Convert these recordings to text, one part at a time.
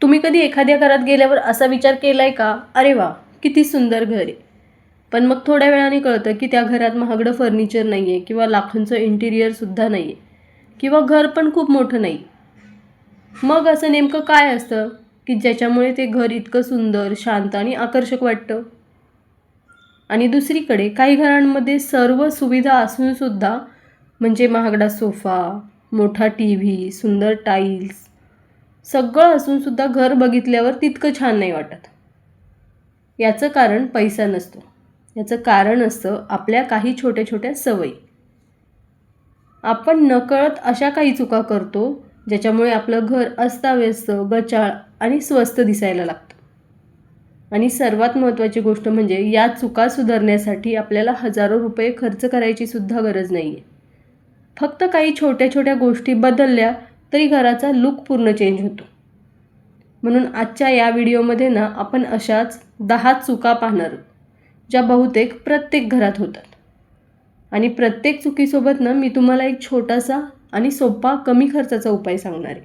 तुम्ही कधी एखाद्या घरात गेल्यावर असा विचार केलाय का, अरे वा किती सुंदर घर आहे. पण मग थोड्या वेळाने कळतं की त्या घरात महागडं फर्निचर नाही आहे किंवा लाखांचं इंटिरियरसुद्धा नाही आहे किंवा घर पण खूप मोठं नाही. मग असं नेमकं काय असतं की ज्याच्यामुळे ते घर इतकं सुंदर, शांत आणि आकर्षक वाटतं. आणि दुसरीकडे काही घरांमध्ये सर्व सुविधा असूनसुद्धा, म्हणजे महागडा सोफा, मोठा टी व्ही, सुंदर टाईल्स, सगळं असूनसुद्धा घर बघितल्यावर तितकं छान नाही वाटत. याचं कारण पैसा नसतो. याचं कारण असतं आपल्या काही छोट्या छोट्या सवयी. आपण नकळत अशा काही चुका करतो ज्याच्यामुळे आपलं घर अस्ताव्यस्त, गचाळ आणि स्वस्त दिसायला लागतं. आणि सर्वात महत्त्वाची गोष्ट म्हणजे या चुका सुधारण्यासाठी आपल्याला हजारो रुपये खर्च करायची सुद्धा गरज नाही आहे. फक्त काही छोट्या छोट्या गोष्टी बदलल्या तरी घराचा लुक पूर्ण चेंज होतो. म्हणून आजच्या या व्हिडिओमध्ये ना आपण अशाच 10 चुका पाहणार आहोत, ज्या बहुतेक प्रत्येक घरात होतात. आणि प्रत्येक चुकीसोबत ना मी तुम्हाला एक छोटासा आणि सोपा कमी खर्चाचा उपाय सांगणार आहे.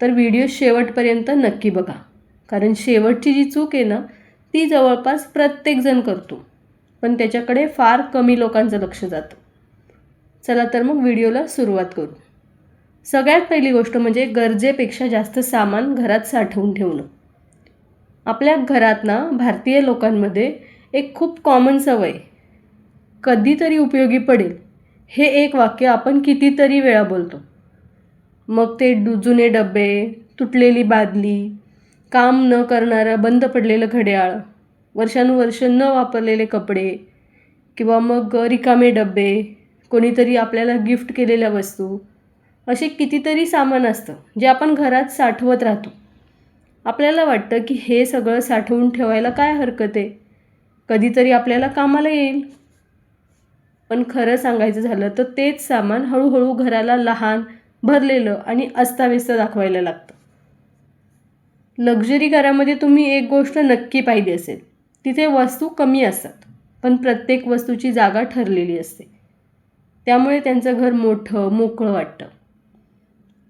तर व्हिडिओ शेवटपर्यंत नक्की बघा, कारण शेवटची जी चूक आहे ना ती जवळपास प्रत्येकजण करतो, पण त्याच्याकडे फार कमी लोकांचं लक्ष जातं. चला तर मग व्हिडिओला सुरुवात करू. सगळ्यात पहिली गोष्ट म्हणजे गरजेपेक्षा जास्त सामान घरात साठवून ठेवणं. आपल्या घरात ना भारतीय लोकांमध्ये एक खूप कॉमन सवय, कधीतरी उपयोगी पडेल हे एक वाक्य आपण कितीतरी वेळा बोलतो. मग ते जुने डबे, तुटलेली बादली, काम न करणारं बंद पडलेलं घड्याळ, वर्षानुवर्ष न वापरलेले कपडे, किंवा मग रिकामे डबे, कोणीतरी आपल्याला गिफ्ट केलेल्या वस्तू, असे कितीतरी सामान असतं जे आपण घरात साठवत राहतो. आपल्याला वाटतं की हे सगळं साठवून ठेवायला काय हरकत आहे, कधीतरी आपल्याला कामाला येईल. पण खरं सांगायचं झालं तर तेच सामान हळूहळू घराला लहान, भरलेलं आणि अस्ताव्यस्त दाखवायला लागतं. लक्झरी घरामध्ये तुम्ही एक गोष्ट नक्की पाहिली असेल, तिथे वस्तू कमी असतात पण प्रत्येक वस्तूची जागा ठरलेली असते. त्यामुळे त्यांचं घर मोठं, मोकळं वाटतं.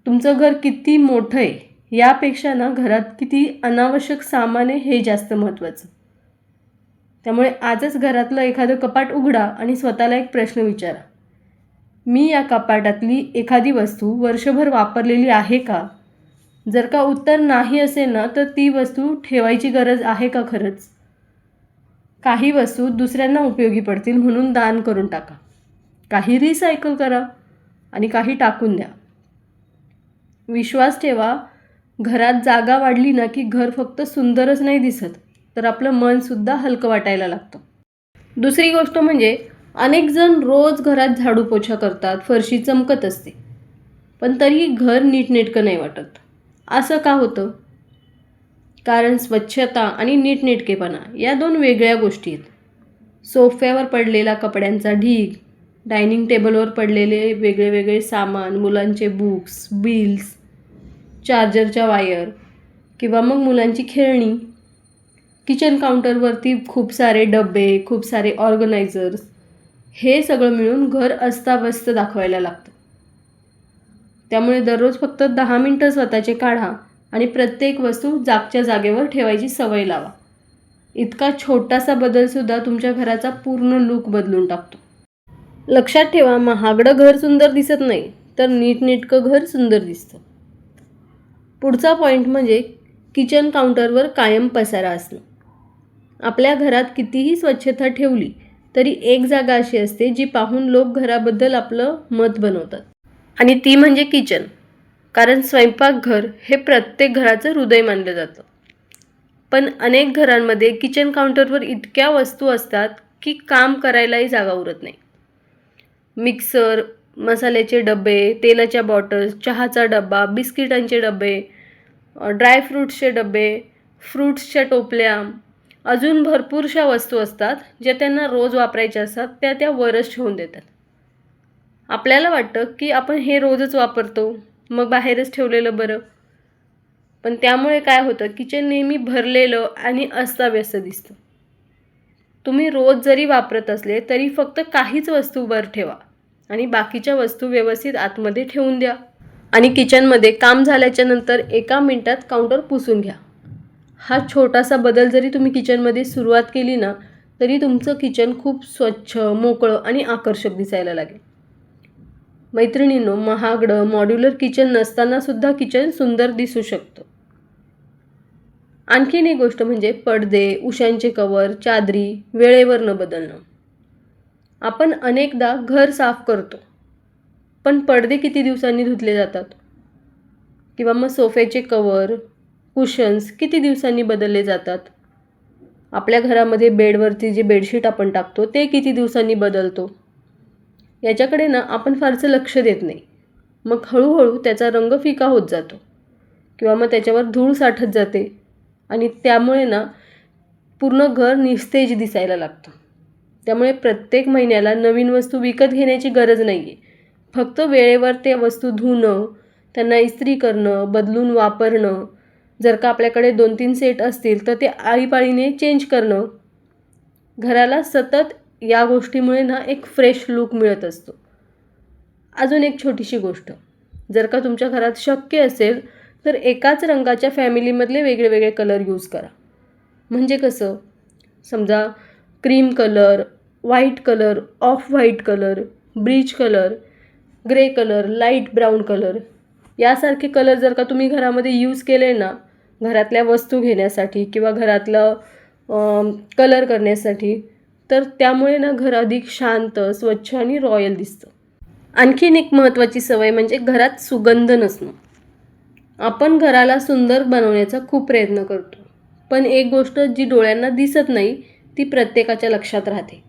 तुमचं घर किती मोठं आहे यापेक्षा ना घरात किती अनावश्यक सामान आहे हे जास्त महत्त्वाचं. त्यामुळे आजच घरातलं एखादं कपाट उघडा आणि स्वतःला एक प्रश्न विचारा, मी या कपाटातली एखादी वस्तू वर्षभर वापरलेली आहे का? जर का उत्तर नाही असेल ना तर ती वस्तू ठेवायची गरज आहे का खरंच? काही वस्तू दुसऱ्यांना उपयोगी पडतील म्हणून दान करून टाका, काही रिसायकल करा आणि काही टाकून द्या. विश्वास ठेवा, घरात जागा वाढली ना की घर फक्त सुंदरच नाही दिसत, तर आपलं मनसुद्धा हलकं वाटायला लागतं. दुसरी गोष्ट म्हणजे अनेक जण रोज घरात झाडू पोछा करतात, फरशी चमकत असते, पण तरीही घर नीटनेटकं नाही वाटत. असं का होतं? कारण स्वच्छता आणि नीटनेटकेपणा या 2 वेगळ्या गोष्टी आहेत. सोफ्यावर पडलेला कपड्यांचा ढीग, डायनिंग टेबलवर पडलेले वेगळे वेगळे सामान, मुलांचे बुक्स, बिल्स, चार्जरच्या वायर, किंवा मग मुलांची खेळणी, किचन काउंटरवरती खूप सारे डबे, खूप सारे ऑर्गनायझर्स, हे सगळं मिळून घर अस्ताव्यस्त दाखवायला लागतं. त्यामुळे दररोज फक्त 10 मिनटं स्वतःचे काढा आणि प्रत्येक वस्तू जागच्या जागेवर ठेवायची सवय लावा. इतका छोटासा बदलसुद्धा तुमच्या घराचा पूर्ण लूक बदलून टाकतो. लक्षात ठेवा, महागडं घर सुंदर दिसत नाही, तर नीटनेटकं घर सुंदर दिसतं. पुढचा पॉईंट म्हणजे किचन काउंटरवर कायम पसारा असणं. आपल्या घरात कितीही स्वच्छता ठेवली तरी एक जागा अशी असते जी पाहून लोक घराबद्दल आपलं मत बनवतात, आणि ती म्हणजे किचन. कारण स्वयंपाकघर हे प्रत्येक घराचं हृदय मानलं जातं. पण अनेक घरांमध्ये किचन काउंटरवर इतक्या वस्तू असतात की काम करायलाही जागा उरत नाही. मिक्सर, मसाल्याचे डबे, तेलाच्या बॉटल्स, चहाचा डबा, बिस्किटांचे डबे, ड्रायफ्रूट्सचे डबे, फ्रूट्सच्या टोपल्या, अजून भरपूरशा वस्तू असतात ज्या त्यांना रोज वापरायच्या असतात, त्या वरच ठेवून देतात. आपल्याला वाटतं की आपण हे रोजच वापरतो, मग बाहेरच ठेवलेलं बरं. पण त्यामुळे काय होतं, किचन नेहमी भरलेलं आणि अस्ताव्यस्त दिसतं. तुम्ही रोज जरी वापरत असले तरी फक्त काहीच वस्तू वर ठेवा आणि बाकीच्या वस्तू व्यवस्थित आतमध्ये ठेवून द्या. आणि किचनमध्ये काम झाल्याच्या नंतर 1 मिनिटात काउंटर पुसून घ्या. हा छोटासा बदल जरी तुम्ही किचनमध्ये सुरुवात केली ना, तरी तुमचं किचन खूप स्वच्छ, मोकळं आणि आकर्षक दिसायला लागेल. मैत्रिणींनो, महागडं मॉड्युलर किचन नसताना सुद्धा किचन सुंदर दिसू शकतं. आणखीन एक गोष्ट म्हणजे पडदे, उशांचे कवर, चादरी वेळेवर न बदलणं. आपण अनेकदा घर साफ करतो, पण पडदे किती दिवसांनी धुतले जातात? किंवा मग सोफ्याचे कवर, कुशन्स किती दिवसांनी बदलले जातात? आपल्या घरामध्ये बेडवरती जे बेडशीट आपण टाकतो ते किती दिवसांनी बदलतो? याच्याकडे ना आपण फारसं लक्ष देत नाही. मग हळूहळू त्याचा रंग फिका होत जातो किंवा मग त्याच्यावर धूळ साठत जाते आणि त्यामुळे ना पूर्ण घर निस्तेज दिसायला लागतं. त्यामुळे प्रत्येक महिन्याला नवीन वस्तू विकत घेण्याची गरज नाही आहे. फक्त वेळेवर त्या वस्तू धुणं, त्यांना इस्त्री करणं, बदलून वापरणं, जर का आपल्याकडे 2-3 सेट असतील तर ते आळीपाळीने चेंज करणं. घराला सतत या गोष्टीमुळे ना एक फ्रेश लूक मिळत असतो. अजून एक छोटीशी गोष्ट, जर का तुमच्या घरात शक्य असेल तर एकाच रंगाच्या फॅमिलीमधले वेगळे वेगळे कलर यूज करा. म्हणजे कसं, समजा cream colour, white colour, off white colour, Breach colour, grey colour, light brown colour यासारखे कलर जर का तुम्ही घरामध्ये यूज केले ना, घरातल्या वस्तू घेण्यासाठी किंवा घरातलं कलर करण्यासाठी, तर त्यामुळे ना घर अधिक शांत, स्वच्छ आणि रॉयल दिसतं. आणखीन एक महत्त्वाची सवय म्हणजे घरात सुगंध नसणं. आपण घराला सुंदर बनवण्याचा खूप प्रयत्न करतो, पण एक गोष्ट जी डोळ्यांना दिसत नाही ती प्रत्येकाच्या लक्षात राहते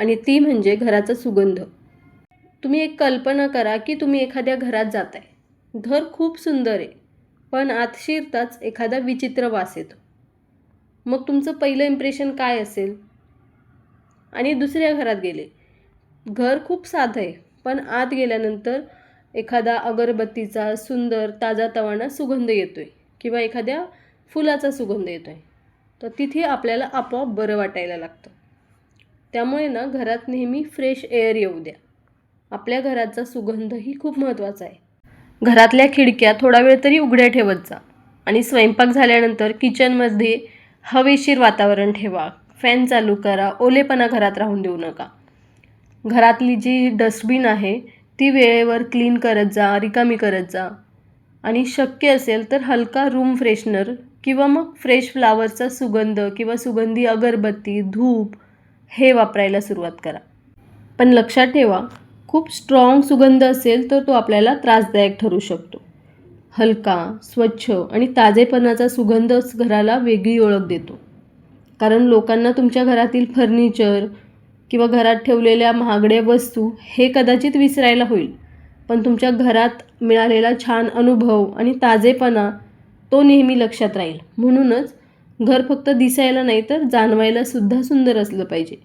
आणि ती म्हणजे घराचा सुगंध. तुम्ही एक कल्पना करा की तुम्ही एखाद्या घरात जाताय. घर खूप सुंदर आहे, पण आत शिरताच एखादा विचित्र वास येतो. मग तुमचं पहिलं इम्प्रेशन काय असेल? आणि दुसऱ्या घरात गेले, घर खूप साधं आहे, पण आत गेल्यानंतर एखादा अगरबत्तीचा सुंदर ताजातवाना सुगंध येतोय किंवा एखाद्या फुलाचा सुगंध येतोय, तर तिथे आपल्याला आपोआप बरं वाटायला लागतं. त्यामुळे ना घरात नेहमी फ्रेश एअर येऊ द्या. आपल्या घराचा सुगंधही खूप महत्त्वाचा आहे. घरातल्या खिडक्या थोडा वेळ तरी उघड्या ठेवत जा आणि स्वयंपाक झाल्यानंतर किचनमध्ये हवेशीर वातावरण ठेवा. फॅन चालू करा. ओलेपणा घरात राहून देऊ नका. घरातली जी डस्टबिन आहे ती वेळेवर क्लीन करत जा, रिकामी करत जा आणि शक्य असेल तर हलका रूम फ्रेशनर किंवा मग फ्रेश फ्लावरचा सुगंध किंवा सुगंधी अगरबत्ती, धूप हे वापरायला सुरुवात करा. पण लक्षात ठेवा, खूप स्ट्रॉंग सुगंध असेल तर तो आपल्याला त्रासदायक ठरू शकतो. हलका, स्वच्छ आणि ताजेपणाचा सुगंधच घराला वेगळी ओळख देतो. कारण लोकांना तुमच्या घरातील फर्निचर किंवा घरात ठेवलेल्या महागड्या वस्तू हे कदाचित विसरायला होईल, पण तुमच्या घरात मिळालेला छान अनुभव आणि ताजेपणा तो नेहमी लक्षात राहील. म्हणूनच घर फक्त दिसायला नाही तर जाणवायला सुद्धा सुंदर असलं पाहिजे.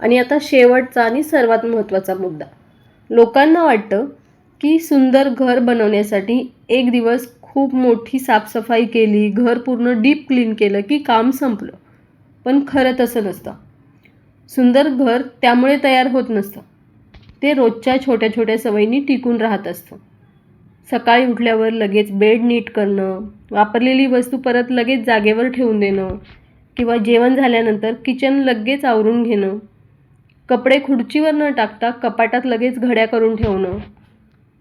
आणि आता शेवटचा आणि सर्वात महत्त्वाचा मुद्दा. लोकांना वाटतं की सुंदर घर बनवण्यासाठी एक दिवस खूप मोठी साफसफाई केली, घर पूर्ण डीप क्लीन केलं की काम संपलं. पण खरं तसं नसतं. सुंदर घर त्यामुळे तयार होत नसतं. ते रोजच्या छोट्या छोट्या सवयींनी टिकून राहत असतं. सकाळी उठल्यावर लगेच बेड नीट करणं, वापरलेली वस्तू परत लगेच जागेवर ठेवून देणं किंवा जेवण झाल्यानंतर किचन लगेच आवरून घेणं, कपडे खुर्चीवर न टाकता कपाटात लगेच घड्या करून ठेवणं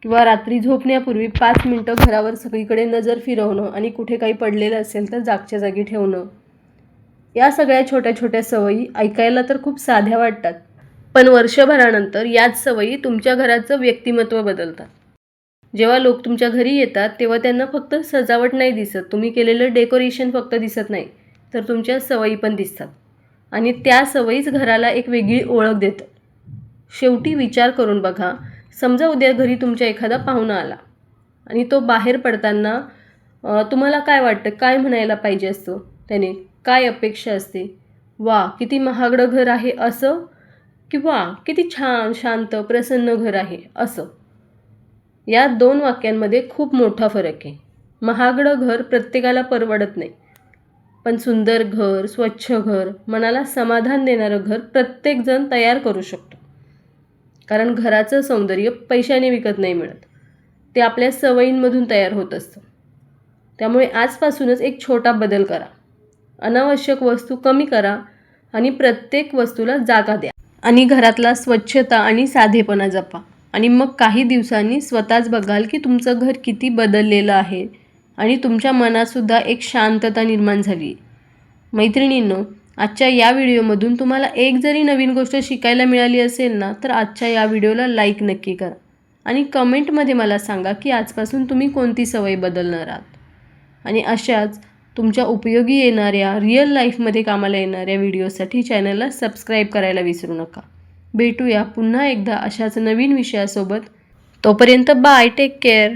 किंवा रात्री झोपण्यापूर्वी 5 मिनिटं घरावर सगळीकडे नजर फिरवणं आणि कुठे काही पडलेलं असेल तर जागच्या जागी ठेवणं. या सगळ्या छोट्या छोट्या सवयी ऐकायला तर खूप साध्या वाटतात, पण वर्षभरानंतर याच सवयी तुमच्या घराचं व्यक्तिमत्व बदलतात. जेव्हा लोक तुमच्या घरी येतात तेव्हा त्यांना फक्त सजावट नाही दिसत, तुम्ही केलेलं डेकोरेशन फक्त दिसत नाही, तर तुमच्या सवयी पण दिसतात आणि त्या सवयीच घराला एक वेगळी ओळख देतात. शेवटी विचार करून बघा, समजा उद्या घरी तुमच्या एखादा पाहुणा आला आणि तो बाहेर पडताना तुम्हाला काय वाटतं, काय म्हणायला पाहिजे असतं त्याने, काय अपेक्षा असते? वा किती महागडं घर आहे असं, की वा किती छान शांत प्रसन्न घर आहे असं. या 2 वाक्यांमध्ये खूप मोठा फरक आहे. महागडं घर प्रत्येकाला परवडत नाही, पण सुंदर घर, स्वच्छ घर, मनाला समाधान देणारं घर प्रत्येकजण तयार करू शकतो. कारण घराचं सौंदर्य पैशाने विकत नाही मिळत. ते आपल्या सवयींमधून तयार होत असतं. त्यामुळे आजपासूनच एक छोटा बदल करा. अनावश्यक वस्तू कमी करा आणि प्रत्येक वस्तूला जागा द्या आणि घरातला स्वच्छता आणि साधेपणा जपा. आणि मग काही दिवसांनी स्वतःच बघाल की तुमचं घर किती बदललेलं आहे आणि तुमच्या मनातसुद्धा एक शांतता निर्माण झाली. मैत्रिणींनो, आजच्या या व्हिडिओमधून तुम्हाला एक जरी नवीन गोष्ट शिकायला मिळाली असेल ना, तर आजच्या या व्हिडिओला लाईक नक्की करा आणि कमेंटमध्ये मला सांगा की आजपासून तुम्ही कोणती सवय बदलणार आहात. आणि अशाच तुमच्या उपयोगी येणाऱ्या रिअल लाईफमध्ये कामाला येणाऱ्या व्हिडिओसाठी चॅनलला सबस्क्राईब करायला विसरू नका. भेटूया पुन्हा एकदा अशाच नवीन विषयासोबत. तोपर्यंत बाय, टेक केअर.